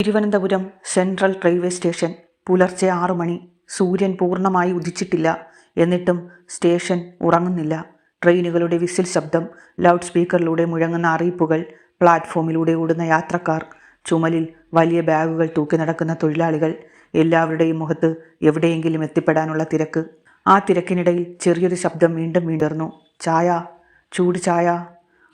Thiruvananthapuram central railway station. പുലർച്ചെ 6 മണി. സൂര്യൻ പൂർണ്ണമായി ഉദിച്ചിട്ടില്ല. എന്നിട്ടും സ്റ്റേഷൻ ഉറങ്ങുന്നില്ല. ട്രെയിനുകളുടെ വിസിൽ ശബ്ദം, ലൗഡ് സ്പീക്കറിലൂടെ മുഴങ്ങുന്ന അറിയിപ്പുകൾ, പ്ലാറ്റ്ഫോമിലൂടെ ഓടുന്ന യാത്രക്കാർ, ചുമലിൽ വലിയ ബാഗുകൾ തൂക്കി നടക്കുന്ന തൊഴിലാളികൾ, എല്ലാവരുടെയും മുഖത്ത് എവിടെയെങ്കിലും എത്തിപ്പെടാനുള്ള തിരക്ക്. ആ തിരക്കിനിടയിൽ ചെറിയൊരു ശബ്ദം വീണ്ടും വീണ്ടും. ചായ, ചൂട് ചായ.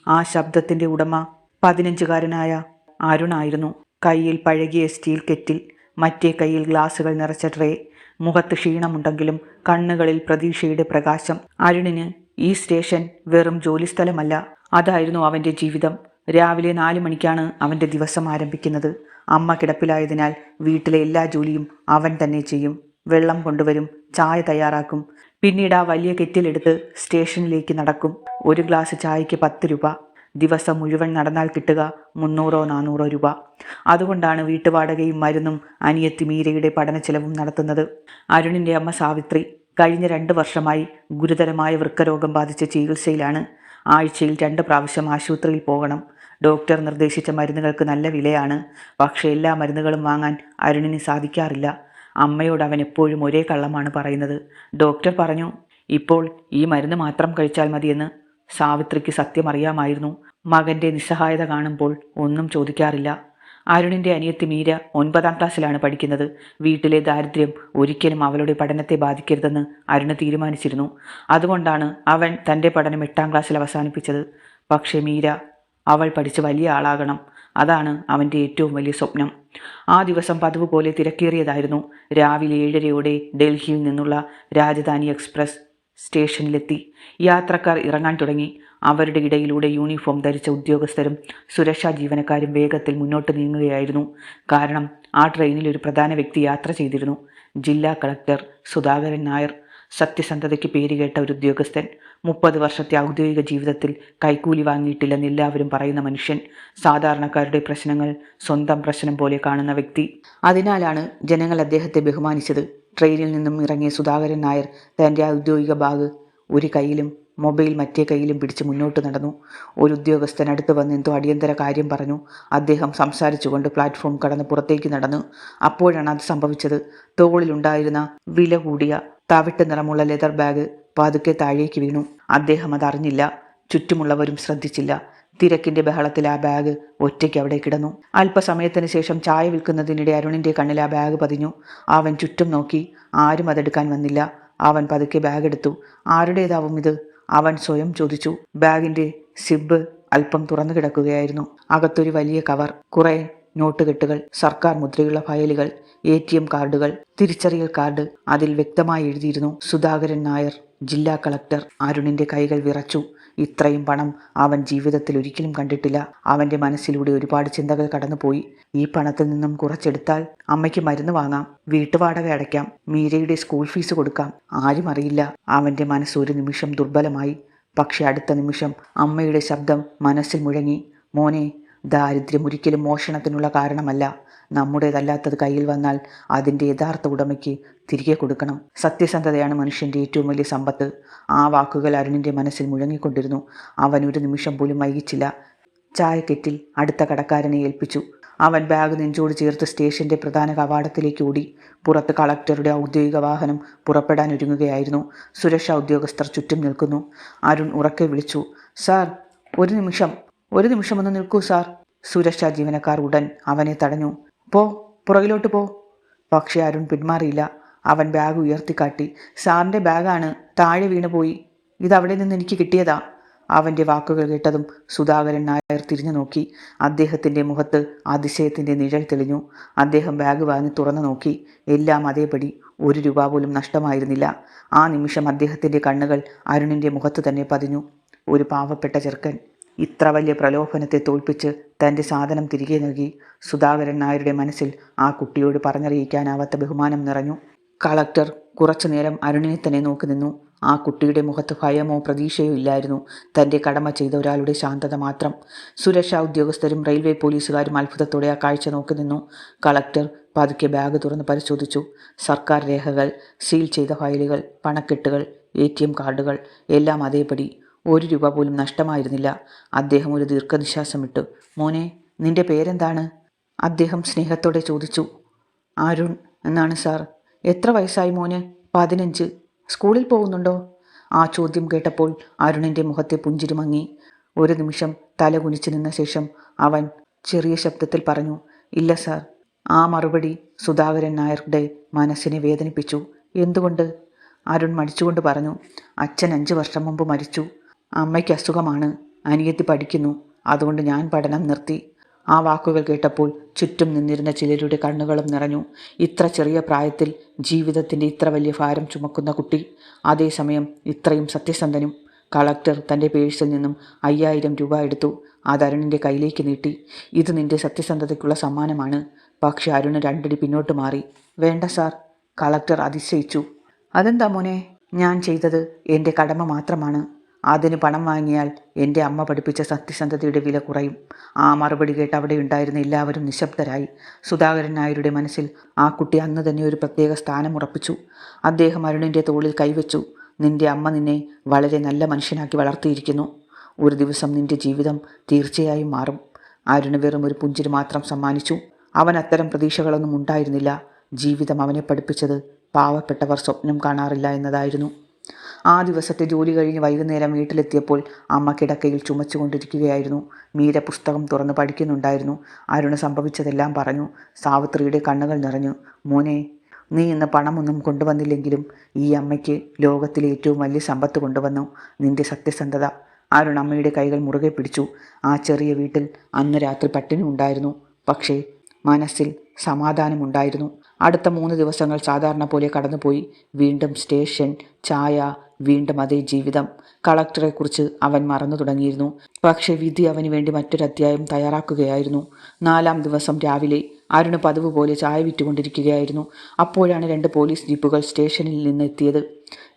ആ ശബ്ദത്തിൻ്റെ ഉടമ 15-കാരനായ അരുണായിരുന്നു. കയ്യിൽ പഴകിയ സ്റ്റീൽ കെറ്റിൽ, മറ്റേ കയ്യിൽ ഗ്ലാസുകൾ നിറച്ച ട്രേ. മുഖത്ത് ക്ഷീണമുണ്ടെങ്കിലും കണ്ണുകളിൽ പ്രതീക്ഷയുടെ പ്രകാശം. അരുണിന് ഈ സ്റ്റേഷൻ വെറും ജോലിസ്ഥലമല്ല, അതായിരുന്നു അവൻ്റെ ജീവിതം. രാവിലെ 4 മണിക്കാണ് അവൻ്റെ ദിവസം ആരംഭിക്കുന്നത്. അമ്മ കിടപ്പിലായതിനാൽ വീട്ടിലെ എല്ലാ ജോലിയും അവൻ തന്നെ ചെയ്യും. വെള്ളം കൊണ്ടുവരും, ചായ തയ്യാറാക്കും. പിന്നീട് ആ വലിയ കെറ്റിലെടുത്ത് സ്റ്റേഷനിലേക്ക് നടക്കും. ഒരു ഗ്ലാസ് ചായയ്ക്ക് 10 രൂപ. ദിവസം മുഴുവൻ നടന്നാൽ കിട്ടുക 300-400 രൂപ. അതുകൊണ്ടാണ് വീട്ടുവാടകയും മരുന്നും അനിയത്തി മീരയുടെ പഠന ചെലവും നടത്തുന്നത്. അരുണിൻ്റെ അമ്മ സാവിത്രി കഴിഞ്ഞ 2 വർഷമായി ഗുരുതരമായ വൃക്കരോഗം ബാധിച്ച ചികിത്സയിലാണ്. ആഴ്ചയിൽ 2 പ്രാവശ്യം ആശുപത്രിയിൽ പോകണം. ഡോക്ടർ നിർദ്ദേശിച്ച മരുന്നുകൾക്ക് നല്ല വിലയാണ്. പക്ഷേ എല്ലാ മരുന്നുകളും വാങ്ങാൻ അരുണിന് സാധിക്കാറില്ല. അമ്മയോട് അവൻ എപ്പോഴും ഒരേ കള്ളമാണ് പറയുന്നത്. ഡോക്ടർ പറഞ്ഞു, ഇപ്പോൾ ഈ മരുന്ന് മാത്രം കഴിച്ചാൽ മതിയെന്ന്. സാവിത്രിക്ക് സത്യം അറിയാമായിരുന്നു. മകൻ്റെ നിസ്സഹായത കാണുമ്പോൾ ഒന്നും ചോദിക്കാറില്ല. അരുണിൻ്റെ അനിയത്തി മീര 9ാം ക്ലാസ്സിലാണ് പഠിക്കുന്നത്. വീട്ടിലെ ദാരിദ്ര്യം ഒരിക്കലും അവളുടെ പഠനത്തെ ബാധിക്കരുതെന്ന് അരുണ് തീരുമാനിച്ചിരുന്നു. അതുകൊണ്ടാണ് അവൻ തൻ്റെ പഠനം 8ാം ക്ലാസ്സിൽ അവസാനിപ്പിച്ചത്. പക്ഷേ മീര, അവൾ പഠിച്ച് വലിയ ആളാകണം. അതാണ് അവൻ്റെ ഏറ്റവും വലിയ സ്വപ്നം. ആ ദിവസം പതിവ് പോലെ തിരക്കേറിയതായിരുന്നു. രാവിലെ 7:30-ഓടെ ഡൽഹിയിൽ നിന്നുള്ള രാജധാനി എക്സ്പ്രസ് സ്റ്റേഷനിലെത്തി. യാത്രക്കാർ ഇറങ്ങാൻ തുടങ്ങി. അവരുടെ ഇടയിലൂടെ യൂണിഫോം ധരിച്ച ഉദ്യോഗസ്ഥരും സുരക്ഷാ ജീവനക്കാരും വേഗത്തിൽ മുന്നോട്ട് നീങ്ങുകയായിരുന്നു. കാരണം ആ ട്രെയിനിൽ ഒരു പ്രധാന വ്യക്തി യാത്ര ചെയ്തിരുന്നു. ജില്ലാ കളക്ടർ സുധാകരൻ നായർ. സത്യസന്ധതയ്ക്ക് പേരുകേട്ട ഒരു ഉദ്യോഗസ്ഥൻ. 30 വർഷത്തെ ഔദ്യോഗിക ജീവിതത്തിൽ കൈക്കൂലി വാങ്ങിയിട്ടില്ലെന്ന് എല്ലാവരും പറയുന്ന മനുഷ്യൻ. സാധാരണക്കാരുടെ പ്രശ്നങ്ങൾ സ്വന്തം പ്രശ്നം പോലെ കാണുന്ന വ്യക്തി. അതിനാലാണ് ജനങ്ങൾ അദ്ദേഹത്തെ ബഹുമാനിച്ചത്. ട്രെയിനിൽ നിന്നും ഇറങ്ങിയ സുധാകരൻ നായർ തൻ്റെ ഔദ്യോഗിക ബാഗ് ഒരു കൈയിലും മൊബൈൽ മറ്റേ കൈയിലും പിടിച്ച് മുന്നോട്ട് നടന്നു. ഒരു ഉദ്യോഗസ്ഥൻ അടുത്ത് വന്ന് എന്തോ അടിയന്തര കാര്യം പറഞ്ഞു. അദ്ദേഹം സംസാരിച്ചുകൊണ്ട് പ്ലാറ്റ്ഫോം കടന്ന് പുറത്തേക്ക് നടന്നു. അപ്പോഴാണ് അത് സംഭവിച്ചത്. തോളിലുണ്ടായിരുന്ന വില കൂടിയ തവിട്ട് നിറമുള്ള ലെതർ ബാഗ് പതുക്കെ താഴേക്ക് വീണു. അദ്ദേഹം അതറിഞ്ഞില്ല. ചുറ്റുമുള്ളവരും ശ്രദ്ധിച്ചില്ല. തിരക്കിൻ്റെ ബഹളത്തിൽ ആ ബാഗ് ഒറ്റയ്ക്ക് അവിടെ കിടന്നു. അല്പസമയത്തിന് ശേഷം ചായ വിൽക്കുന്നതിനിടെ അരുണിൻ്റെ കണ്ണിൽ ആ ബാഗ് പതിഞ്ഞു. അവൻ ചുറ്റും നോക്കി. ആരും അതെടുക്കാൻ വന്നില്ല. അവൻ പതുക്കെ ബാഗ് എടുത്തു. ആരുടേതാവും ഇത്? അവൻ സ്വയം ചോദിച്ചു. ബാഗിൻ്റെ സിബ് അല്പം തുറന്നു കിടക്കുകയായിരുന്നു. അകത്തൊരു വലിയ കവർ, കുറെ നോട്ടുകെട്ടുകൾ, സർക്കാർ മുദ്രയുള്ള ഫയലുകൾ, ATM കാർഡുകൾ, തിരിച്ചറിയൽ കാർഡ്. അതിൽ വ്യക്തമായി എഴുതിയിരുന്നു, സുധാകരൻ നായർ, ജില്ലാ കളക്ടർ. അരുണിൻ്റെ കൈകൾ വിറച്ചു. ഇത്രയും പണം അവൻ ജീവിതത്തിൽ ഒരിക്കലും കണ്ടിട്ടില്ല. അവൻ്റെ മനസ്സിലൂടെ ഒരുപാട് ചിന്തകൾ കടന്നുപോയി. ഈ പണത്തിൽ നിന്നും കുറച്ചെടുത്താൽ അമ്മയ്ക്ക് മരുന്ന് വാങ്ങാം, വീട്ടുവാടക അടയ്ക്കാം, മീരയുടെ സ്കൂൾ ഫീസ് കൊടുക്കാം. ആരും അറിയില്ല. അവൻ്റെ മനസ്സ് ഒരു നിമിഷം ദുർബലമായി. പക്ഷെ അടുത്ത നിമിഷം അമ്മയുടെ ശബ്ദം മനസ്സിൽ മുഴങ്ങി. മോനെ, ദാരിദ്ര്യം ഒരിക്കലും മോഷണത്തിനുള്ള കാരണമല്ല. നമ്മുടേതല്ലാത്തത് കയ്യിൽ വന്നാൽ അതിൻ്റെ യഥാർത്ഥ ഉടമയ്ക്ക് തിരികെ കൊടുക്കണം. സത്യസന്ധതയാണ് മനുഷ്യൻ്റെ ഏറ്റവും വലിയ സമ്പത്ത്. ആ വാക്കുകൾ അരുണിൻ്റെ മനസ്സിൽ മുഴങ്ങിക്കൊണ്ടിരുന്നു. അവൻ ഒരു നിമിഷം പോലും വൈകിച്ചില്ല. ചായക്കെറ്റിൽ അടുത്ത കടക്കാരനെ ഏൽപ്പിച്ചു. അവൻ ബാഗ് നെഞ്ചോട് ചേർത്ത് സ്റ്റേഷൻ്റെ പ്രധാന കവാടത്തിലേക്ക് ഓടി. പുറത്ത് കളക്ടറുടെ ഔദ്യോഗിക വാഹനം പുറപ്പെടാൻ ഒരുങ്ങുകയായിരുന്നു. സുരക്ഷാ ഉദ്യോഗസ്ഥർ ചുറ്റും നിൽക്കുന്നു. അരുൺ ഉറക്കെ വിളിച്ചു, സാർ, ഒരു നിമിഷം ഒന്ന് നിൽക്കൂ സാർ. സുരക്ഷാ ജീവനക്കാർ ഉടൻ അവനെ തടഞ്ഞു. പുറകിലോട്ട് പോ. പക്ഷേ അരുൺ പിന്മാറിയില്ല. അവൻ ബാഗ് ഉയർത്തിക്കാട്ടി. സാറിൻ്റെ ബാഗാണ്, താഴെ വീണുപോയി. ഇതവിടെ നിന്ന് എനിക്ക് കിട്ടിയതാ. അവൻ്റെ വാക്കുകൾ കേട്ടതും സുധാകരൻ നായർ തിരിഞ്ഞു നോക്കി. അദ്ദേഹത്തിൻ്റെ മുഖത്ത് അതിശയത്തിൻ്റെ നിഴൽ തെളിഞ്ഞു. അദ്ദേഹം ബാഗ് വാങ്ങി തുറന്നു നോക്കി. എല്ലാം അതേപടി. 1 രൂപ പോലും നഷ്ടമായിരുന്നില്ല. ആ നിമിഷം അദ്ദേഹത്തിൻ്റെ കണ്ണുകൾ അരുണിൻ്റെ മുഖത്ത് തന്നെ പതിഞ്ഞു. ഒരു പാവപ്പെട്ട ചെറുക്കൻ ഇത്ര വലിയ പ്രലോഭനത്തെ തോൽപ്പിച്ച് തൻ്റെ സാധനം തിരികെ നൽകി. സുധാകരൻ നായരുടെ മനസ്സിൽ ആ കുട്ടിയോട് പറഞ്ഞറിയിക്കാനാവാത്ത ബഹുമാനം നിറഞ്ഞു. കളക്ടർ കുറച്ചുനേരം അരുണിനെ തന്നെ നോക്കി നിന്നു. ആ കുട്ടിയുടെ മുഖത്ത് ഭയമോ പ്രതീക്ഷയോ ഇല്ലായിരുന്നു. തൻ്റെ കടമ ചെയ്ത ഒരാളുടെ ശാന്തത മാത്രം. സുരക്ഷാ ഉദ്യോഗസ്ഥരും റെയിൽവേ പോലീസുകാരും അത്ഭുതത്തോടെ ആ കാഴ്ച നോക്കി നിന്നു. കളക്ടർ പതുക്കെ ബാഗ് തുറന്ന് പരിശോധിച്ചു. സർക്കാർ രേഖകൾ, സീൽ ചെയ്ത ഫയലുകൾ, പണക്കെട്ടുകൾ, ATM കാർഡുകൾ, എല്ലാം അതേപടി. 1 രൂപ പോലും നഷ്ടമായിരുന്നില്ല. അദ്ദേഹം ഒരു ദീർഘനിശ്വാസം വിട്ടു. മോനെ, നിന്റെ പേരെന്താണ്? അദ്ദേഹം സ്നേഹത്തോടെ ചോദിച്ചു. അരുൺ എന്നാണ് സാർ. എത്ര വയസ്സായി മോന്? 15. സ്കൂളിൽ പോകുന്നുണ്ടോ? ആ ചോദ്യം കേട്ടപ്പോൾ അരുണിൻ്റെ മുഖത്തെ പുഞ്ചിരി മങ്ങി. ഒരു നിമിഷം തല കുനിച്ചു നിന്ന ശേഷം അവൻ ചെറിയ ശബ്ദത്തിൽ പറഞ്ഞു, ഇല്ല സാർ. ആ മറുപടി സുധാകരൻ നായരുടെ മനസ്സിനെ വേദനിപ്പിച്ചു. എന്തുകൊണ്ട്? അരുൺ മടിച്ചുകൊണ്ട് പറഞ്ഞു, അച്ഛൻ 5 വർഷം മുമ്പ് മരിച്ചു. അമ്മയ്ക്ക് അസുഖമാണ്. അനിയത്തി പഠിക്കുന്നു. അതുകൊണ്ട് ഞാൻ പഠനം നിർത്തി. ആ വാക്കുകൾ കേട്ടപ്പോൾ ചുറ്റും നിന്നിരുന്ന ചിലരുടെ കണ്ണുകളും നിറഞ്ഞു. ഇത്ര ചെറിയ പ്രായത്തിൽ ജീവിതത്തിൻ്റെ ഇത്ര വലിയ ഭാരം ചുമക്കുന്ന കുട്ടി, അതേസമയം ഇത്രയും സത്യസന്ധനും. കളക്ടർ തൻ്റെ പേഴ്സിൽ നിന്നും 5000 രൂപ എടുത്തു. അത് അരുണിൻ്റെ കയ്യിലേക്ക് നീട്ടി. ഇത് നിന്റെ സത്യസന്ധതയ്ക്കുള്ള സമ്മാനമാണ്. പക്ഷെ അരുണ് 2 അടി പിന്നോട്ട് മാറി. വേണ്ട സാർ. കളക്ടർ അതിശയിച്ചു. അതെന്താ മോനെ? ഞാൻ ചെയ്തത് എൻ്റെ കടമ മാത്രമാണ്. അതിന് പണം വാങ്ങിയാൽ എൻ്റെ അമ്മ പഠിപ്പിച്ച സത്യസന്ധതയുടെ വില കുറയും. ആ മറുപടി കേട്ട് അവിടെ ഉണ്ടായിരുന്ന എല്ലാവരും നിശബ്ദരായി. സുധാകരൻ നായരുടെ മനസ്സിൽ ആ കുട്ടി അന്ന് തന്നെ ഒരു പ്രത്യേക സ്ഥാനം ഉറപ്പിച്ചു. അദ്ദേഹം അരുണിൻ്റെ തോളിൽ കൈവച്ചു. നിന്റെ അമ്മ നിന്നെ വളരെ നല്ല മനുഷ്യനാക്കി വളർത്തിയിരിക്കുന്നു. ഒരു ദിവസം നിന്റെ ജീവിതം തീർച്ചയായും മാറും. അരുണ് വെറും ഒരു പുഞ്ചിരി മാത്രം സമ്മാനിച്ചു. അവൻ അത്തരം പ്രതീക്ഷകളൊന്നും ഉണ്ടായിരുന്നില്ല. ജീവിതം അവനെ പഠിപ്പിച്ചത് പാവപ്പെട്ടവർ സ്വപ്നം കാണാറില്ല എന്നതായിരുന്നു. ആ ദിവസത്തെ ജോലി കഴിഞ്ഞ് വൈകുന്നേരം വീട്ടിലെത്തിയപ്പോൾ അമ്മ കിടക്കയിൽ ചുമച്ചുകൊണ്ടിരിക്കുകയായിരുന്നു. മീര പുസ്തകം തുറന്ന് പഠിക്കുന്നുണ്ടായിരുന്നു. അരുണ് സംഭവിച്ചതെല്ലാം പറഞ്ഞു. സാവിത്രിയുടെ കണ്ണുകൾ നിറഞ്ഞു. മോനെ, നീ ഇന്ന് പണമൊന്നും കൊണ്ടുവന്നില്ലെങ്കിലും ഈ അമ്മയ്ക്ക് ലോകത്തിലെ ഏറ്റവും വലിയ സമ്പത്ത് കൊണ്ടുവന്നു. നിന്റെ സത്യസന്ധത. അരുൺ അമ്മയുടെ കൈകൾ മുറുകെ പിടിച്ചു. ആ ചെറിയ വീട്ടിൽ അന്ന് രാത്രി പട്ടിണി ഉണ്ടായിരുന്നു. പക്ഷേ മനസ്സിൽ സമാധാനമുണ്ടായിരുന്നു. അടുത്ത 3 ദിവസങ്ങൾ സാധാരണ പോലെ കടന്നുപോയി. വീണ്ടും സ്റ്റേഷൻ, ചായ, വീണ്ടും അതേ ജീവിതം. കളക്ടറെക്കുറിച്ച് അവൻ മറന്നു തുടങ്ങിയിരുന്നു. പക്ഷേ വിധി അവന് വേണ്ടി മറ്റൊരു അധ്യായം തയ്യാറാക്കുകയായിരുന്നു. 4-ാം ദിവസം രാവിലെ അരുണ് പതിവ് പോലെ ചായ വിറ്റുകൊണ്ടിരിക്കുകയായിരുന്നു. അപ്പോഴാണ് 2 പോലീസ് ജീപ്പുകൾ സ്റ്റേഷനിൽ നിന്ന് എത്തിയത്.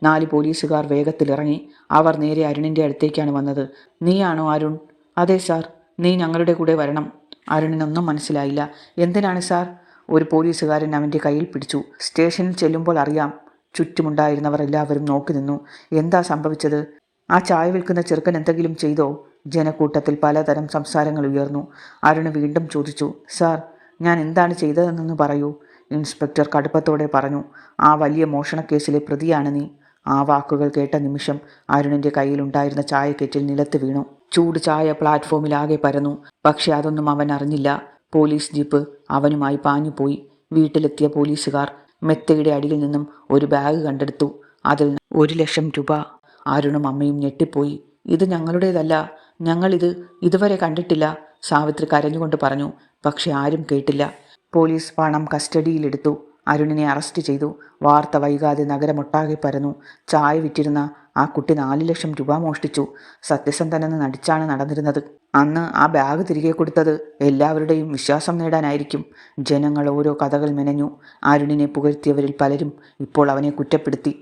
4 പോലീസുകാർ വേഗത്തിലിറങ്ങി. അവർ നേരെ അരുണിൻ്റെ അടുത്തേക്കാണ് വന്നത്. നീയാണോ അരുൺ? അതെ സാർ. നീ ഞങ്ങളുടെ കൂടെ വരണം. അരുണിനൊന്നും മനസ്സിലായില്ല. എന്തിനാണ് സാർ? ഒരു പോലീസുകാരൻ അവൻ്റെ കയ്യിൽ പിടിച്ചു. സ്റ്റേഷനിൽ ചെല്ലുമ്പോൾ അറിയാം. ചുറ്റുമുണ്ടായിരുന്നവർ എല്ലാവരും നോക്കി നിന്നു. എന്താ സംഭവിച്ചത്? ആ ചായ വിൽക്കുന്ന ചെറുക്കൻ എന്തെങ്കിലും ചെയ്തോ? ജനക്കൂട്ടത്തിൽ പലതരം സംസാരങ്ങൾ ഉയർന്നു. അരുണ് വീണ്ടും ചോദിച്ചു, സാർ, ഞാൻ എന്താണ് ചെയ്തതെന്നൊന്ന് പറയൂ. ഇൻസ്പെക്ടർ കടുപ്പത്തോടെ പറഞ്ഞു, ആ വലിയ മോഷണക്കേസിലെ പ്രതിയാണ് നീ. ആ വാക്കുകൾ കേട്ട നിമിഷം അരുണിൻ്റെ കയ്യിലുണ്ടായിരുന്ന ചായക്കെറ്റിൽ നിലത്ത് വീണു. ചൂട് ചായ പ്ലാറ്റ്ഫോമിലാകെ പരന്നു. പക്ഷെ അതൊന്നും അവൻ അറിഞ്ഞില്ല. പോലീസ് ജീപ്പ് അവനുമായി പാഞ്ഞുപോയി. വീട്ടിലെത്തിയ പോലീസുകാർ മെത്തയുടെ അടിയിൽ നിന്നും ഒരു ബാഗ് കണ്ടെടുത്തു. അതിൽ 1,00,000 രൂപ. അരുണും അമ്മയും ഞെട്ടിപ്പോയി. ഇത് ഞങ്ങളുടേതല്ല. ഞങ്ങളിത് ഇതുവരെ കണ്ടിട്ടില്ല, സാവിത്രി കരഞ്ഞുകൊണ്ട് പറഞ്ഞു. പക്ഷെ ആരും കേട്ടില്ല. പോലീസ് പണം കസ്റ്റഡിയിലെടുത്തു. അരുണിനെ അറസ്റ്റ് ചെയ്തു. വാർത്ത വൈകാതെ നഗരമൊട്ടാകെ പരന്നു. ചായ വിറ്റിരുന്ന ആ കുട്ടി 4,00,000 രൂപ മോഷ്ടിച്ചു. സത്യസന്ധനെന്ന് നടിച്ചാണ് നടന്നിരുന്നത്. അന്ന് ആ ബാഗ് തിരികെ കൊടുത്തത് എല്ലാവരുടെയും വിശ്വാസം നേടാനായിരിക്കും. ജനങ്ങൾ ഓരോ കഥകൾ മെനഞ്ഞു. അരുണിനെ പുകഴ്ത്തിയവരിൽ പലരും ഇപ്പോൾ അവനെ കുറ്റപ്പെടുത്തി.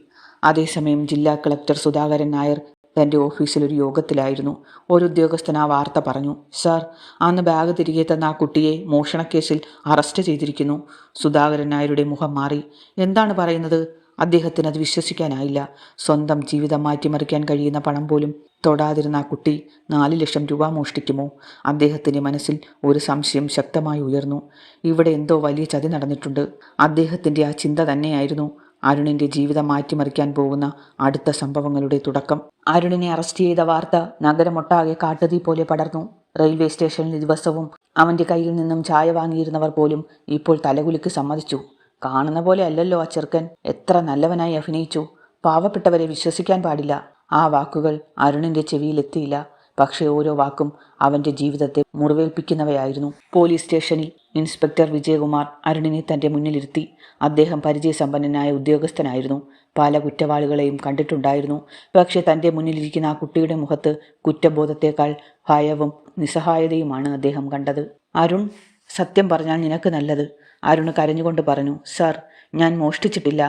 അതേസമയം ജില്ലാ കളക്ടർ സുധാകരൻ നായർ തൻ്റെ ഓഫീസിൽ ഒരു യോഗത്തിലായിരുന്നു. ഒരു ഉദ്യോഗസ്ഥൻ ആ വാർത്ത പറഞ്ഞു. സാർ, അന്ന് ബാഗ് തിരികെ തന്ന ആ കുട്ടിയെ മോഷണക്കേസിൽ അറസ്റ്റ് ചെയ്തിരിക്കുന്നു. സുധാകരൻ നായരുടെ മുഖം മാറി. എന്താണ് പറയുന്നത്? അദ്ദേഹത്തിന് അത് വിശ്വസിക്കാനായില്ല. സ്വന്തം ജീവിതം മാറ്റിമറിക്കാൻ കഴിയുന്ന പണം പോലും തൊടാതിരുന്ന ആ കുട്ടി 4,00,000 രൂപ മോഷ്ടിക്കുമോ? അദ്ദേഹത്തിൻ്റെ മനസ്സിൽ ഒരു സംശയം ശക്തമായി ഉയർന്നു. ഇവിടെ എന്തോ വലിയ ചതി നടന്നിട്ടുണ്ട്. അദ്ദേഹത്തിൻ്റെ ആ ചിന്ത തന്നെയായിരുന്നു അരുണിൻ്റെ ജീവിതം മാറ്റിമറിക്കാൻ പോകുന്ന അടുത്ത സംഭവങ്ങളുടെ തുടക്കം. അരുണിനെ അറസ്റ്റ് ചെയ്ത വാർത്ത നഗരമൊട്ടാകെ കാട്ടുതീ പോലെ പടർന്നു. റെയിൽവേ സ്റ്റേഷനിൽ ദിവസവും അവൻ്റെ കയ്യിൽ നിന്നും ചായ വാങ്ങിയിരുന്നവർ പോലും ഇപ്പോൾ തലകുലുക്കി സമ്മതിച്ചു. കാണുന്ന പോലെ അല്ലല്ലോ ആ ചെറുക്കൻ. എത്ര നല്ലവനായി അഭിനയിച്ചു. പാവപ്പെട്ടവരെ വിശ്വസിക്കാൻ പാടില്ല. ആ വാക്കുകൾ അരുണിൻ്റെ ചെവിയിലെത്തിയില്ല. പക്ഷേ ഓരോ വാക്കും അവൻ്റെ ജീവിതത്തെ മുറിവേൽപ്പിക്കുന്നവയായിരുന്നു. പോലീസ് സ്റ്റേഷനിൽ ഇൻസ്പെക്ടർ വിജയകുമാർ അരുണിനെ തൻ്റെ മുന്നിലിരുത്തി. അദ്ദേഹം പരിചയസമ്പന്നനായ ഉദ്യോഗസ്ഥനായിരുന്നു. പല കുറ്റവാളികളെയും കണ്ടിട്ടുണ്ടായിരുന്നു. പക്ഷേ തൻ്റെ മുന്നിലിരിക്കുന്ന ആ കുട്ടിയുടെ മുഖത്ത് കുറ്റബോധത്തേക്കാൾ ഭയവും നിസ്സഹായതയുമാണ് അദ്ദേഹം കണ്ടത്. അരുൺ, സത്യം പറഞ്ഞാൽ നിനക്ക് നല്ലത്. അരുൺ കരഞ്ഞുകൊണ്ട് പറഞ്ഞു. സാർ, ഞാൻ മോഷ്ടിച്ചിട്ടില്ല.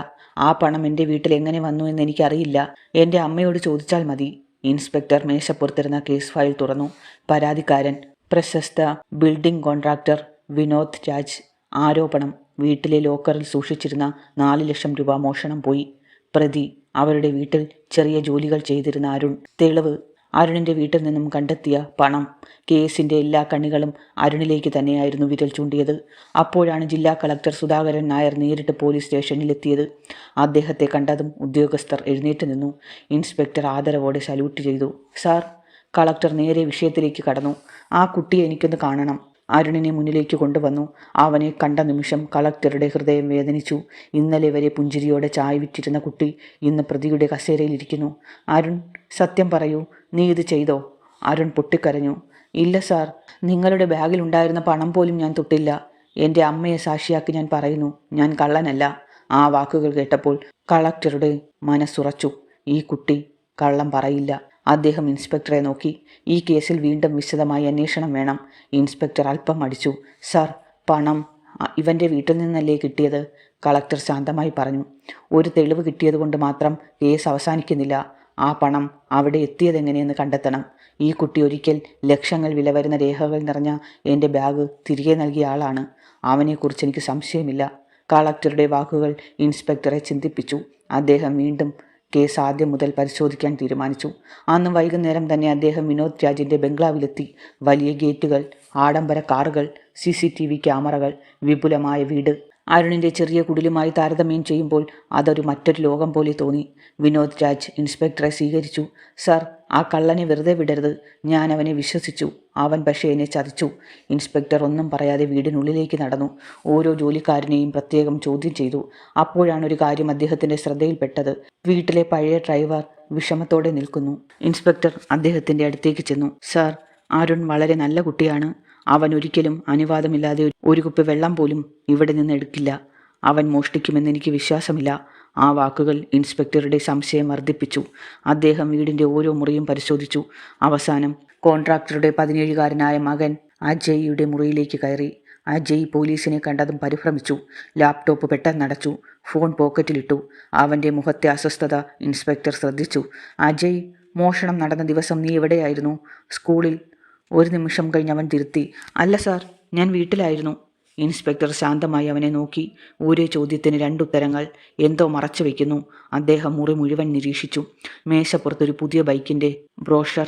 ആ പണം എൻ്റെ വീട്ടിൽ എങ്ങനെ വന്നു എന്ന് എനിക്കറിയില്ല. എൻ്റെ അമ്മയോട് ചോദിച്ചാൽ മതി. ഇൻസ്പെക്ടർ മേശപ്പുറത്തിരുന്ന കേസ് ഫയൽ തുറന്നു. പരാതിക്കാരൻ പ്രശസ്ത ബിൽഡിംഗ് കോൺട്രാക്ടർ വിനോദ് രാജ്. ആരോപണം: വീട്ടിലെ ലോക്കറിൽ സൂക്ഷിച്ചിരുന്ന 4,00,000 രൂപ മോഷണം പോയി. പ്രതി: അവരുടെ വീട്ടിൽ ചെറിയ ജോലികൾ ചെയ്തിരുന്ന അരുൺ. തെളിവ്: അരുണിൻ്റെ വീട്ടിൽ നിന്നും കണ്ടെത്തിയ പണം. കേസിൻ്റെ എല്ലാ കണ്ണികളും അരുണിലേക്ക് തന്നെയായിരുന്നു വിരൽ ചൂണ്ടിയത്. അപ്പോഴാണ് ജില്ലാ കളക്ടർ സുധാകരൻ നായർ നേരിട്ട് പോലീസ് സ്റ്റേഷനിലെത്തിയത്. അദ്ദേഹത്തെ കണ്ടതും ഉദ്യോഗസ്ഥർ എഴുന്നേറ്റ് നിന്നു. ഇൻസ്പെക്ടർ ആദരവോടെ സല്യൂട്ട് ചെയ്തു. സാർ, കളക്ടർ നേരെ വിഷയത്തിലേക്ക് കടന്നു. ആ കുട്ടിയെ എനിക്കൊന്ന് കാണണം. അരുണിനെ മുന്നിലേക്ക് കൊണ്ടുവന്നു. അവനെ കണ്ട നിമിഷം കളക്ടറുടെ ഹൃദയം വേദനിച്ചു. ഇന്നലെ വരെ പുഞ്ചിരിയോടെ ചായ വിറ്റിരുന്ന കുട്ടി ഇന്ന് പ്രതിയുടെ കസേരയിലിരിക്കുന്നു. അരുൺ, സത്യം പറയൂ, നീ ഇത് ചെയ്തോ? അരുൺ പൊട്ടിക്കരഞ്ഞു. ഇല്ല സാർ, നിങ്ങളുടെ ബാഗിലുണ്ടായിരുന്ന പണം പോലും ഞാൻ തൊട്ടില്ല. എൻ്റെ അമ്മയെ സാക്ഷിയാക്കി ഞാൻ പറയുന്നു, ഞാൻ കള്ളനല്ല. ആ വാക്കുകൾ കേട്ടപ്പോൾ കളക്ടറുടെ മനസ്സുറച്ചു. ഈ കുട്ടി കള്ളം പറയില്ല. അദ്ദേഹം ഇൻസ്പെക്ടറെ നോക്കി. ഈ കേസിൽ വീണ്ടും വിശദമായി അന്വേഷണം വേണം. ഇൻസ്പെക്ടർ അല്പം അടിച്ചു. സാർ, പണം ഇവൻ്റെ വീട്ടിൽ നിന്നല്ലേ കിട്ടിയത്? കളക്ടർ ശാന്തമായി പറഞ്ഞു. ഒരു തെളിവ് കിട്ടിയതുകൊണ്ട് മാത്രം കേസ് അവസാനിക്കുന്നില്ല. ആ പണം അവിടെ എത്തിയതെങ്ങനെയെന്ന് കണ്ടെത്തണം. ഈ കുട്ടി ഒരിക്കൽ ലക്ഷങ്ങൾ വില വരുന്ന രേഖകൾ നിറഞ്ഞ എൻ്റെ ബാഗ് തിരികെ നൽകിയ ആളാണ്. അവനെക്കുറിച്ച് എനിക്ക് സംശയമില്ല. കളക്ടറുടെ വാക്കുകൾ ഇൻസ്പെക്ടറെ ചിന്തിപ്പിച്ചു. അദ്ദേഹം വീണ്ടും കേസ് ആദ്യം മുതൽ പരിശോധിക്കാൻ തീരുമാനിച്ചു. അന്ന് വൈകുന്നേരം തന്നെ അദ്ദേഹം വിനോദ് രാജിൻ്റെ ബംഗ്ലാവിലെത്തി. വലിയ ഗേറ്റുകൾ, ആഡംബര കാറുകൾ, CCTV ക്യാമറകൾ, വിപുലമായ വീട്. അരുണിൻ്റെ ചെറിയ കുടിലുമായി താരതമ്യം ചെയ്യുമ്പോൾ അതൊരു മറ്റൊരു ലോകം പോലെ തോന്നി. വിനോദ് രാജ് ഇൻസ്പെക്ടറെ സ്വീകരിച്ചു. സാർ, ആ കള്ളനെ വെറുതെ വിടരുത്. ഞാൻ അവനെ വിശ്വസിച്ചു. അവൻ പക്ഷേ എന്നെ ചതിച്ചു. ഇൻസ്പെക്ടർ ഒന്നും പറയാതെ വീടിനുള്ളിലേക്ക് നടന്നു. ഓരോ ജോലിക്കാരനെയും പ്രത്യേകം ചോദ്യം ചെയ്തു. അപ്പോഴാണ് ഒരു കാര്യം അദ്ദേഹത്തിൻ്റെ ശ്രദ്ധയിൽപ്പെട്ടത്. വീട്ടിലെ പഴയ ഡ്രൈവർ വിഷമത്തോടെ നിൽക്കുന്നു. ഇൻസ്പെക്ടർ അദ്ദേഹത്തിൻ്റെ അടുത്തേക്ക് ചെന്നു. സാർ, അരുൺ വളരെ നല്ല കുട്ടിയാണ്. അവൻ ഒരിക്കലും അനുവാദമില്ലാതെ ഒരു കുപ്പി വെള്ളം പോലും ഇവിടെ നിന്ന് എടുക്കില്ല. അവൻ മോഷ്ടിക്കുമെന്ന് എനിക്ക് വിശ്വാസമില്ല. ആ വാക്കുകൾ ഇൻസ്പെക്ടറുടെ സംശയം വർദ്ധിപ്പിച്ചു. അദ്ദേഹം വീടിൻ്റെ ഓരോ മുറിയും പരിശോധിച്ചു. അവസാനം കോൺട്രാക്ടറുടെ 17-കാരനായ മകൻ അജയ്യുടെ മുറിയിലേക്ക് കയറി. അജയ് പോലീസിനെ കണ്ടതും പരിഭ്രമിച്ചു. ലാപ്ടോപ്പ് പെട്ടെന്നടച്ചു. ഫോൺ പോക്കറ്റിലിട്ടു. അവൻ്റെ മുഖത്തെ അസ്വസ്ഥത ഇൻസ്പെക്ടർ ശ്രദ്ധിച്ചു. അജയ്, മോഷണം നടന്ന ദിവസം നീ എവിടെയായിരുന്നു? സ്കൂളിൽ. ഒരു നിമിഷം കഴിഞ്ഞ് അവൻ തിരുത്തി. അല്ല സാർ, ഞാൻ വീട്ടിലായിരുന്നു. ഇൻസ്പെക്ടർ ശാന്തമായി അവനെ നോക്കി. ഓരോ ചോദ്യത്തിന് 2 ഉത്തരങ്ങൾ. എന്തോ മറച്ചു വയ്ക്കുന്നു. അദ്ദേഹം മുറി മുഴുവൻ നിരീക്ഷിച്ചു. മേശപ്പുറത്തൊരു പുതിയ ബൈക്കിൻ്റെ ബ്രോഷർ,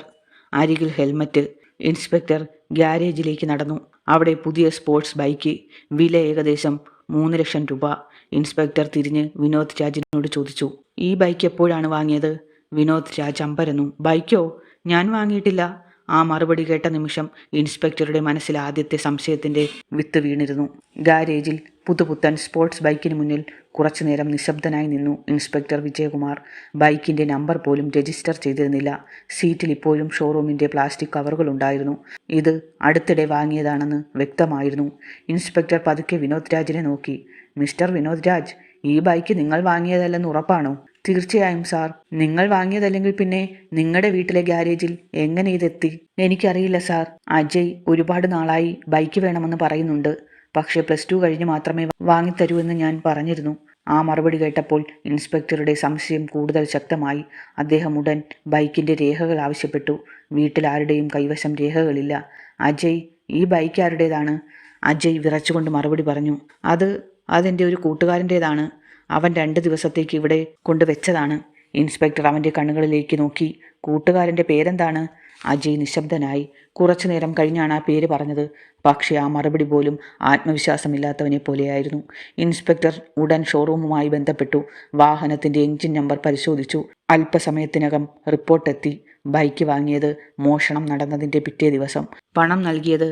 അരികിൽ ഹെൽമറ്റ്. ഇൻസ്പെക്ടർ ഗ്യാരേജിലേക്ക് നടന്നു. അവിടെ പുതിയ സ്പോർട്സ് ബൈക്ക്, വില ഏകദേശം 3 ലക്ഷം രൂപ. ഇൻസ്പെക്ടർ തിരിഞ്ഞ് വിനോദ് രാജിനോട് ചോദിച്ചു, ഈ ബൈക്ക് എപ്പോഴാണ് വാങ്ങിയത്? വിനോദ് രാജ് അമ്പരന്നു. ബൈക്കോ? ഞാൻ വാങ്ങിയിട്ടില്ല. ആ മറുപടി കേട്ട നിമിഷം ഇൻസ്പെക്ടറുടെ മനസ്സിൽ ആദ്യത്തെ സംശയത്തിൻ്റെ വിത്ത് വീണിരുന്നു. ഗാരേജിൽ പുതുപുത്തൻ സ്പോർട്സ് ബൈക്കിന് മുന്നിൽ കുറച്ചുനേരം നിശബ്ദനായി നിന്നു ഇൻസ്പെക്ടർ വിജയകുമാർ. ബൈക്കിൻ്റെ നമ്പർ പോലും രജിസ്റ്റർ ചെയ്തിരുന്നില്ല. സീറ്റിൽ ഇപ്പോഴും ഷോറൂമിൻ്റെ പ്ലാസ്റ്റിക് കവറുകളുണ്ടായിരുന്നു. ഇത് അടുത്തിടെ വാങ്ങിയതാണെന്ന് വ്യക്തമായിരുന്നു. ഇൻസ്പെക്ടർ പതുക്കെ വിനോദ് രാജിനെ നോക്കി. മിസ്റ്റർ വിനോദ് രാജ്, ഈ ബൈക്ക് നിങ്ങൾ വാങ്ങിയതല്ലെന്ന് ഉറപ്പാണോ? തീർച്ചയായും സാർ. നിങ്ങൾ വാങ്ങിയതല്ലെങ്കിൽ പിന്നെ നിങ്ങളുടെ വീട്ടിലെ ഗ്യാരേജിൽ എങ്ങനെ ഇതെത്തി? എനിക്കറിയില്ല സാർ. അജയ് ഒരുപാട് നാളായി ബൈക്ക് വേണമെന്ന് പറയുന്നുണ്ട്. പക്ഷേ +2 കഴിഞ്ഞ് മാത്രമേ വാങ്ങിത്തരൂ എന്ന് ഞാൻ പറഞ്ഞിരുന്നു. ആ മറുപടി കേട്ടപ്പോൾ ഇൻസ്പെക്ടറുടെ സംശയം കൂടുതൽ ശക്തമായി. അദ്ദേഹം ഉടൻ ബൈക്കിൻ്റെ രേഖകൾ ആവശ്യപ്പെട്ടു. വീട്ടിൽ ആരുടെയും കൈവശം രേഖകളില്ല. അജയ്, ഈ ബൈക്ക് ആരുടേതാണ്? അജയ് വിറച്ചുകൊണ്ട് മറുപടി പറഞ്ഞു. അതെൻ്റെ ഒരു കൂട്ടുകാരൻ്റേതാണ്. അവൻ 2 ദിവസത്തേക്ക് ഇവിടെ കൊണ്ടുവച്ചതാണ്. ഇൻസ്പെക്ടർ അവൻ്റെ കണ്ണുകളിലേക്ക് നോക്കി. കൂട്ടുകാരൻ്റെ പേരെന്താണ്? അജയ് നിശബ്ദനായി. കുറച്ചുനേരം കഴിഞ്ഞാണ് ആ പേര് പറഞ്ഞത്. പക്ഷേ ആ മറുപടി പോലും ആത്മവിശ്വാസമില്ലാത്തവനെ പോലെയായിരുന്നു. ഇൻസ്പെക്ടർ ഉടൻ ഷോറൂമുമായി ബന്ധപ്പെട്ടു. വാഹനത്തിൻ്റെ എഞ്ചിൻ നമ്പർ പരിശോധിച്ചു. അല്പസമയത്തിനകം റിപ്പോർട്ടെത്തി. ബൈക്ക് വാങ്ങിയത് മോഷണം നടന്നതിൻ്റെ പിറ്റേ ദിവസം. പണം നൽകിയത്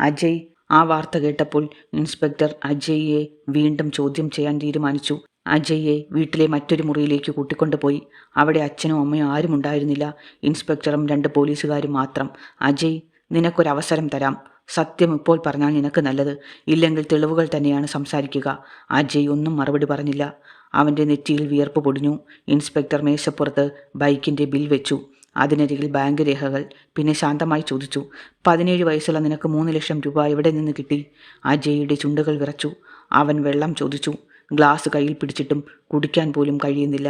അജയ്. ആ വാർത്ത കേട്ടപ്പോൾ ഇൻസ്പെക്ടർ അജയ്യെ വീണ്ടും ചോദ്യം ചെയ്യാൻ തീരുമാനിച്ചു. അജയ്യെ വീട്ടിലെ മറ്റൊരു മുറിയിലേക്ക് കൂട്ടിക്കൊണ്ടുപോയി. അവിടെ അച്ഛനോ അമ്മയോ ആരും ഉണ്ടായിരുന്നില്ല. ഇൻസ്പെക്ടറും 2 പോലീസുകാരും മാത്രം. അജയ്, നിനക്കൊരവസരം തരാം. സത്യം ഇപ്പോൾ പറഞ്ഞാൽ നിനക്ക് നല്ലത്. ഇല്ലെങ്കിൽ തെളിവുകൾ തന്നെയാണ് സംസാരിക്കുക. അജയ് ഒന്നും മറുപടി പറഞ്ഞില്ല. അവൻ്റെ നെറ്റിയിൽ വിയർപ്പ് പൊടിഞ്ഞു. ഇൻസ്പെക്ടർ മേശപ്പുറത്ത് ബൈക്കിൻ്റെ ബിൽ വെച്ചു. അതിനരികിൽ ബാങ്ക് രേഖകൾ. പിന്നെ ശാന്തമായി ചോദിച്ചു, 17 വയസ്സുള്ള നിനക്ക് 3 ലക്ഷം രൂപ എവിടെ നിന്ന് കിട്ടി? അജയ്യുടെ ചുണ്ടുകൾ വിറച്ചു. അവൻ വെള്ളം ചോദിച്ചു. ഗ്ലാസ് കയ്യിൽ പിടിച്ചിട്ടും കുടിക്കാൻ പോലും കഴിയുന്നില്ല.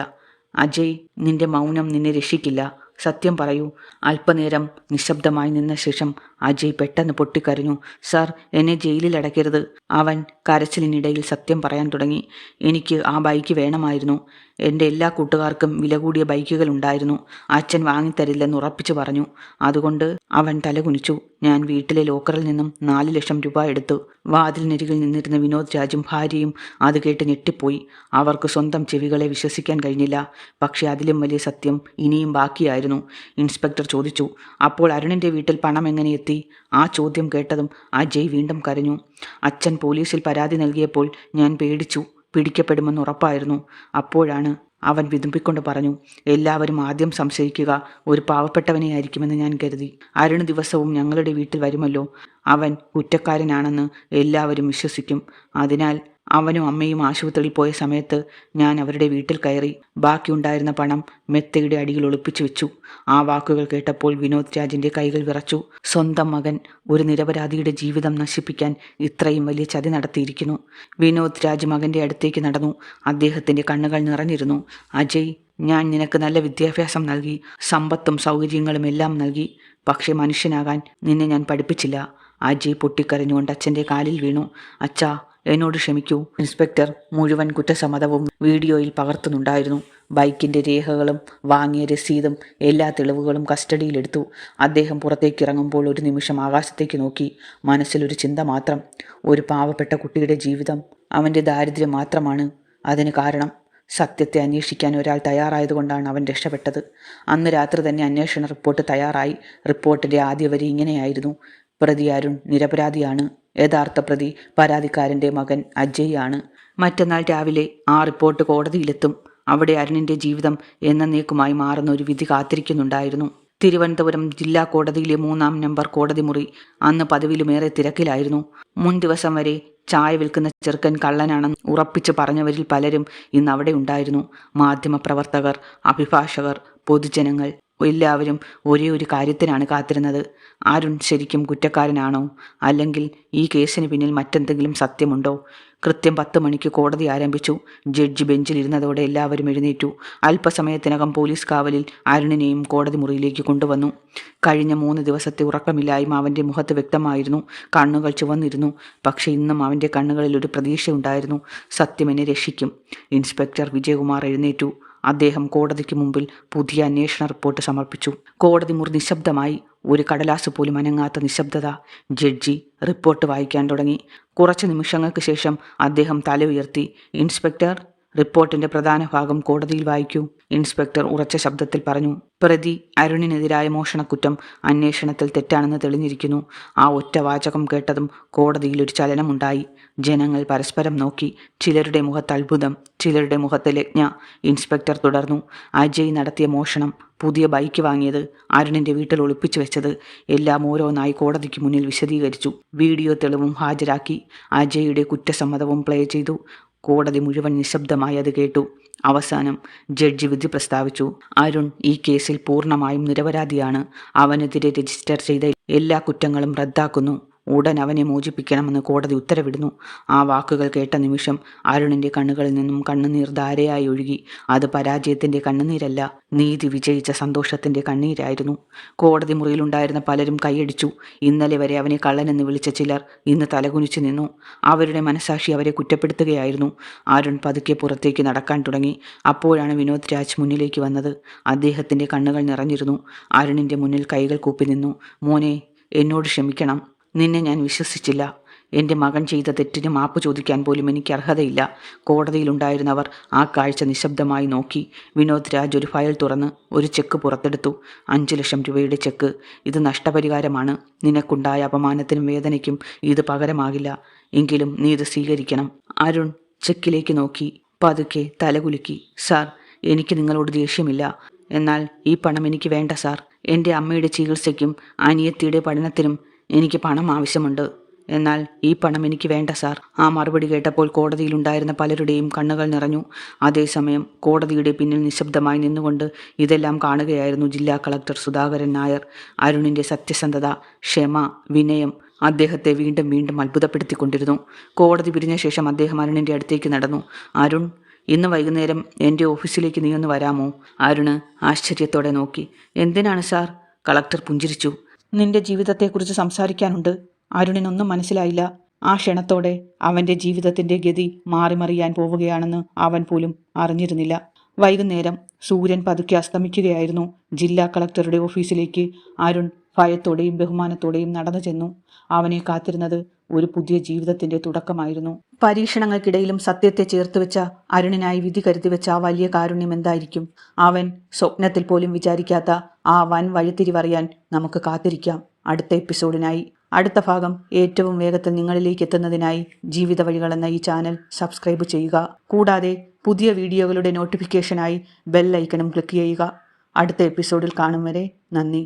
അജയ്, നിന്റെ മൗനം നിന്നെ രക്ഷിക്കില്ല. സത്യം പറയൂ. അല്പനേരം നിശബ്ദമായി നിന്ന ശേഷം അജയ് പെട്ടെന്ന് പൊട്ടിക്കരഞ്ഞു. സാർ, എന്നെ ജയിലിൽ അടയ്ക്കരുത്. അവൻ കരച്ചിലിനിടയിൽ സത്യം പറയാൻ തുടങ്ങി. എനിക്ക് ആ ബൈക്ക് വേണമായിരുന്നു. എൻ്റെ എല്ലാ കൂട്ടുകാർക്കും വില കൂടിയ ബൈക്കുകൾ ഉണ്ടായിരുന്നു. അച്ഛൻ വാങ്ങിത്തരില്ലെന്ന് ഉറപ്പിച്ചു പറഞ്ഞു. അതുകൊണ്ട് അവൻ തലകുനിച്ചു. ഞാൻ വീട്ടിലെ ലോക്കറിൽ നിന്നും 4 ലക്ഷം രൂപ എടുത്തു. വാതിലിനരികിൽ നിന്നിരുന്ന വിനോദ് രാജും ഭാര്യയും അത് കേട്ട് ഞെട്ടിപ്പോയി. അവർക്ക് സ്വന്തം ചെവികളെ വിശ്വസിക്കാൻ കഴിഞ്ഞില്ല. പക്ഷേ അതിലും വലിയ സത്യം ഇനിയും ബാക്കിയായിരുന്നു. ഇൻസ്പെക്ടർ ചോദിച്ചു, അപ്പോൾ അരുണിൻ്റെ വീട്ടിൽ പണം എങ്ങനെ എത്തി? ആ ചോദ്യം കേട്ടതും അജയ് വീണ്ടും കരഞ്ഞു. അച്ഛൻ പോലീസിൽ പരാതി നൽകിയപ്പോൾ ഞാൻ പേടിച്ചു. പിടിക്കപ്പെടുമെന്ന് ഉറപ്പായിരുന്നു. അപ്പോഴാണ് അവൻ വിതുമ്പിക്കൊണ്ട് പറഞ്ഞു, എല്ലാവരും ആദ്യം സംശയിക്കുക ഒരു പാവപ്പെട്ടവനെയായിരിക്കുമെന്ന് ഞാൻ കരുതി. അരുൺ ദിവസവും ഞങ്ങളുടെ വീട്ടിൽ വരുമല്ലോ. അവൻ കുറ്റക്കാരനാണെന്ന് എല്ലാവരും വിശ്വസിക്കും. അതിനാൽ അവനും അമ്മയും ആശുപത്രിയിൽ പോയ സമയത്ത് ഞാൻ അവരുടെ വീട്ടിൽ കയറി. ബാക്കിയുണ്ടായിരുന്ന പണം മെത്തയുടെ അടിയിൽ ഒളിപ്പിച്ചു വെച്ചു. ആ വാക്കുകൾ കേട്ടപ്പോൾ വിനോദ് രാജിൻ്റെ കൈകൾ വിറച്ചു. സ്വന്തം മകൻ ഒരു നിരപരാധിയുടെ ജീവിതം നശിപ്പിക്കാൻ ഇത്രയും വലിയ ചതി നടത്തിയിരിക്കുന്നു. വിനോദ് രാജ് മകൻ്റെ അടുത്തേക്ക് നടന്നു. അദ്ദേഹത്തിൻ്റെ കണ്ണുകൾ നിറഞ്ഞിരുന്നു. അജയ്, ഞാൻ നിനക്ക് നല്ല വിദ്യാഭ്യാസം നൽകി, സമ്പത്തും സൗകര്യങ്ങളും എല്ലാം നൽകി. പക്ഷേ മനുഷ്യനാകാൻ നിന്നെ ഞാൻ പഠിപ്പിച്ചില്ല. അജയ് പൊട്ടിക്കരഞ്ഞുകൊണ്ട് അച്ഛൻ്റെ കാലിൽ വീണു. അച്ഛാ, എന്നോട് ക്ഷമിക്കൂ. ഇൻസ്പെക്ടർ മുഴുവൻ കുറ്റസമ്മതവും വീഡിയോയിൽ പകർത്തുന്നുണ്ടായിരുന്നു. ബൈക്കിൻ്റെ രേഖകളും വാങ്ങിയ രസീതും എല്ലാ തെളിവുകളും കസ്റ്റഡിയിലെടുത്തു. അദ്ദേഹം പുറത്തേക്ക് ഇറങ്ങുമ്പോൾ ഒരു നിമിഷം ആകാശത്തേക്ക് നോക്കി. മനസ്സിലൊരു ചിന്ത മാത്രം. ഒരു പാവപ്പെട്ട കുട്ടിയുടെ ജീവിതം അവൻ്റെ ദാരിദ്ര്യം മാത്രമാണ് അതിന് കാരണം. സത്യത്തെ അന്വേഷിക്കാൻ ഒരാൾ തയ്യാറായതുകൊണ്ടാണ് അവൻ രക്ഷപ്പെട്ടത്. അന്ന് രാത്രി തന്നെ അന്വേഷണ റിപ്പോർട്ട് തയ്യാറായി. റിപ്പോർട്ടിൻ്റെ ആദ്യ വരി ഇങ്ങനെയായിരുന്നു: പ്രതി അരുൺ നിരപരാധിയാണ്. യഥാർത്ഥ പ്രതി പരാതിക്കാരൻ്റെ മകൻ അജയ് ആണ്. മറ്റന്നാൾ രാവിലെ ആ റിപ്പോർട്ട് കോടതിയിലെത്തും. അവിടെ അരുണിൻ്റെ ജീവിതം എന്നേക്കുമായി മാറുന്ന ഒരു വിധി കാത്തിരിക്കുന്നുണ്ടായിരുന്നു. തിരുവനന്തപുരം ജില്ലാ കോടതിയിലെ 3-ാം നമ്പർ കോടതി മുറി അന്ന് പതിവിലുമേറെ തിരക്കിലായിരുന്നു. മുൻ ദിവസം വരെ ചായ വിൽക്കുന്ന ചെറുക്കൻ കള്ളനാണെന്ന് ഉറപ്പിച്ച് പറഞ്ഞവരിൽ പലരും ഇന്ന് അവിടെ ഉണ്ടായിരുന്നു. മാധ്യമപ്രവർത്തകർ, അഭിഭാഷകർ, പൊതുജനങ്ങൾ എല്ലാവരും ഒരേ ഒരു കാര്യത്തിനാണ് കാത്തിരുന്നത്. അരുൺ ശരിക്കും കുറ്റക്കാരനാണോ, അല്ലെങ്കിൽ ഈ കേസിന് പിന്നിൽ മറ്റെന്തെങ്കിലും സത്യമുണ്ടോ? കൃത്യം 10 മണിക്ക് കോടതി ആരംഭിച്ചു. ജഡ്ജി ബെഞ്ചിൽ ഇരുന്നതോടെ എല്ലാവരും എഴുന്നേറ്റു. അല്പസമയത്തിനകം പോലീസ് കാവലിൽ അരുണിനെയും കോടതി മുറിയിലേക്ക് കൊണ്ടുവന്നു. കഴിഞ്ഞ 3 ദിവസത്തെ ഉറക്കമില്ലായ്മ അവൻ്റെ മുഖത്ത് വ്യക്തമായിരുന്നു. കണ്ണുകൾ ചുവന്നിരുന്നു. പക്ഷേ ഇന്നും അവൻ്റെ കണ്ണുകളിൽ ഒരു പ്രതീക്ഷയുണ്ടായിരുന്നു. സത്യം എന്നെ രക്ഷിക്കും. ഇൻസ്പെക്ടർ വിജയകുമാർ എഴുന്നേറ്റു. അദ്ദേഹം കോടതിക്ക് മുമ്പിൽ പുതിയ അന്വേഷണ റിപ്പോർട്ട് സമർപ്പിച്ചു. കോടതി മുറി നിശബ്ദമായി. ഒരു കടലാസ് പോലും അനങ്ങാത്ത നിശബ്ദത. ജഡ്ജി റിപ്പോർട്ട് വായിക്കാൻ തുടങ്ങി. കുറച്ച് നിമിഷങ്ങൾക്ക് ശേഷം അദ്ദേഹം തല ഉയർത്തി. ഇൻസ്പെക്ടർ, റിപ്പോർട്ടിൻ്റെ പ്രധാന ഭാഗം കോടതിയിൽ വായിക്കൂ. ഇൻസ്പെക്ടർ ഉറച്ച ശബ്ദത്തിൽ പറഞ്ഞു. പ്രതി അരുണിനെതിരായ മോഷണക്കുറ്റം അന്വേഷണത്തിൽ തെറ്റാണെന്ന് തെളിഞ്ഞിരിക്കുന്നു. ആ ഒറ്റ വാചകം കേട്ടതും കോടതിയിൽ ഒരു ചലനമുണ്ടായി. ജനങ്ങൾ പരസ്പരം നോക്കി. ചിലരുടെ മുഖത്ത് അത്ഭുതം, ചിലരുടെ മുഖത്ത് ലജ്ഞ. ഇൻസ്പെക്ടർ തുടർന്നു. അജയ് നടത്തിയ മോഷണം, പുതിയ ബൈക്ക് വാങ്ങിയത്, അരുണിൻ്റെ വീട്ടിൽ ഒളിപ്പിച്ചു വെച്ചത്, എല്ലാം ഓരോന്നായി കോടതിക്ക് മുന്നിൽ വിശദീകരിച്ചു. വീഡിയോ തെളിവും ഹാജരാക്കി. അജയുടെ കുറ്റസമ്മതവും പ്ലേ ചെയ്തു. കോടതി മുഴുവൻ നിശബ്ദമായി അത് കേട്ടു. അവസാനം ജഡ്ജി വിധി പ്രസ്താവിച്ചു. അരുൺ ഈ കേസിൽ പൂർണ്ണമായും നിരപരാധിയാണ്. അവനെതിരെ രജിസ്റ്റർ ചെയ്ത എല്ലാ കുറ്റങ്ങളും റദ്ദാക്കുന്നു. ഉടൻ അവനെ മോചിപ്പിക്കണമെന്ന് കോടതി ഉത്തരവിടുന്നു. ആ വാക്കുകൾ കേട്ട നിമിഷം അരുണിൻ്റെ കണ്ണുകളിൽ നിന്നും കണ്ണുനീർ ധാരയായി ഒഴുകി. അത് പരാജയത്തിൻ്റെ കണ്ണുനീരല്ല, നീതി വിജയിച്ച സന്തോഷത്തിൻ്റെ കണ്ണീരായിരുന്നു. കോടതി മുറിയിലുണ്ടായിരുന്ന പലരും കൈയടിച്ചു. ഇന്നലെ വരെ അവനെ കള്ളനെന്ന് വിളിച്ച ചിലർ ഇന്ന് തലകുനിച്ചു നിന്നു. അവരുടെ മനസാക്ഷി അവരെ കുറ്റപ്പെടുത്തുകയായിരുന്നു. അരുൺ പതുക്കെ പുറത്തേക്ക് നടക്കാൻ തുടങ്ങി. അപ്പോഴാണ് വിനോദ് രാജ് മുന്നിലേക്ക് വന്നത്. അദ്ദേഹത്തിൻ്റെ കണ്ണുകൾ നിറഞ്ഞിരുന്നു. അരുണിൻ്റെ മുന്നിൽ കൈകൾ കൂപ്പി നിന്നു. മോനെ, എന്നോട് ക്ഷമിക്കണം. നിന്നെ ഞാൻ വിശ്വസിച്ചില്ല. എൻ്റെ മകൻ ചെയ്ത തെറ്റിന് മാപ്പ് ചോദിക്കാൻ പോലും എനിക്ക് അർഹതയില്ല. കോടതിയിലുണ്ടായിരുന്നവർ ആ കാഴ്ച നിശബ്ദമായി നോക്കി. വിനോദ് രാജ് ഒരു ഫയൽ തുറന്ന് ഒരു ചെക്ക് പുറത്തെടുത്തു. 5 ലക്ഷം രൂപയുടെ ചെക്ക്. ഇത് നഷ്ടപരിഹാരമാണ്. നിനക്കുണ്ടായ അപമാനത്തിനും വേദനയ്ക്കും ഇത് പകരമാകില്ല. എങ്കിലും നീ ഇത് സ്വീകരിക്കണം. അരുൺ ചെക്കിലേക്ക് നോക്കി. പതുക്കെ തലകുലുക്കി. സാർ, എനിക്ക് നിങ്ങളോട് ദേഷ്യമില്ല. എന്നാൽ ഈ പണം എനിക്ക് വേണ്ട സാർ. എൻ്റെ അമ്മയുടെ ചികിത്സയ്ക്കും അനിയത്തിയുടെ പഠനത്തിനും എനിക്ക് പണം ആവശ്യമുണ്ട്. എന്നാൽ ഈ പണം എനിക്ക് വേണ്ട സാർ. ആ മറുപടി കേട്ടപ്പോൾ കോടതിയിലുണ്ടായിരുന്ന പലരുടെയും കണ്ണുകൾ നിറഞ്ഞു. അതേസമയം കോടതിയുടെ പിന്നിൽ നിശബ്ദമായി നിന്നുകൊണ്ട് ഇതെല്ലാം കാണുകയായിരുന്നു ജില്ലാ കളക്ടർ സുധാകരൻ നായർ. അരുണിൻ്റെ സത്യസന്ധത, ക്ഷമ, വിനയം അദ്ദേഹത്തെ വീണ്ടും വീണ്ടും അത്ഭുതപ്പെടുത്തിക്കൊണ്ടിരുന്നു. കോടതി പിരിഞ്ഞ ശേഷം അദ്ദേഹം അരുണിൻ്റെ അടുത്തേക്ക് നടന്നു. അരുൺ, ഇന്ന് വൈകുന്നേരം എൻ്റെ ഓഫീസിലേക്ക് നീ ഒന്ന് വരാമോ? അരുണ് ആശ്ചര്യത്തോടെ നോക്കി. എന്തിനാണ് സാർ? കളക്ടർ പുഞ്ചിരിച്ചു. നിന്റെ ജീവിതത്തെക്കുറിച്ച് സംസാരിക്കാനുണ്ട്. അരുണിനൊന്നും മനസ്സിലായില്ല. ആ ക്ഷണത്തോടെ അവൻ്റെ ജീവിതത്തിൻ്റെ ഗതി മാറിമറിയാൻ പോവുകയാണെന്ന് അവൻ പോലും അറിഞ്ഞിരുന്നില്ല. വൈകുന്നേരം സൂര്യൻ പതുക്കെ അസ്തമിക്കുകയായിരുന്നു. ജില്ലാ കളക്ടറുടെ ഓഫീസിലേക്ക് അരുൺ ഭയത്തോടെയും ബഹുമാനത്തോടെയും നടന്നു ചെന്നു. അവനെ കാത്തിരുന്നത് ഒരു പുതിയ ജീവിതത്തിന്റെ തുടക്കമായിരുന്നു. പരീക്ഷണങ്ങൾക്കിടയിലും സത്യത്തെ ചേർത്തുവെച്ച അരുണിനായി വിധി കരുതിവെച്ച ആ വലിയ കാരുണ്യം എന്തായിരിക്കും? അവൻ സ്വപ്നത്തിൽ പോലും വിചാരിക്കാത്ത ആ വൻ വഴിത്തിരിവറിയാൻ നമുക്ക് കാത്തിരിക്കാം അടുത്ത എപ്പിസോഡിനായി. അടുത്ത ഭാഗം ഏറ്റവും വേഗത്തിൽ നിങ്ങളിലേക്ക് എത്തുന്നതിനായി ജീവിത വഴികൾ എന്ന ഈ ചാനൽ സബ്സ്ക്രൈബ് ചെയ്യുക. കൂടാതെ പുതിയ വീഡിയോകളുടെ നോട്ടിഫിക്കേഷനായി ബെൽ ഐക്കണും ക്ലിക്ക് ചെയ്യുക. അടുത്ത എപ്പിസോഡിൽ കാണും വരെ നന്ദി.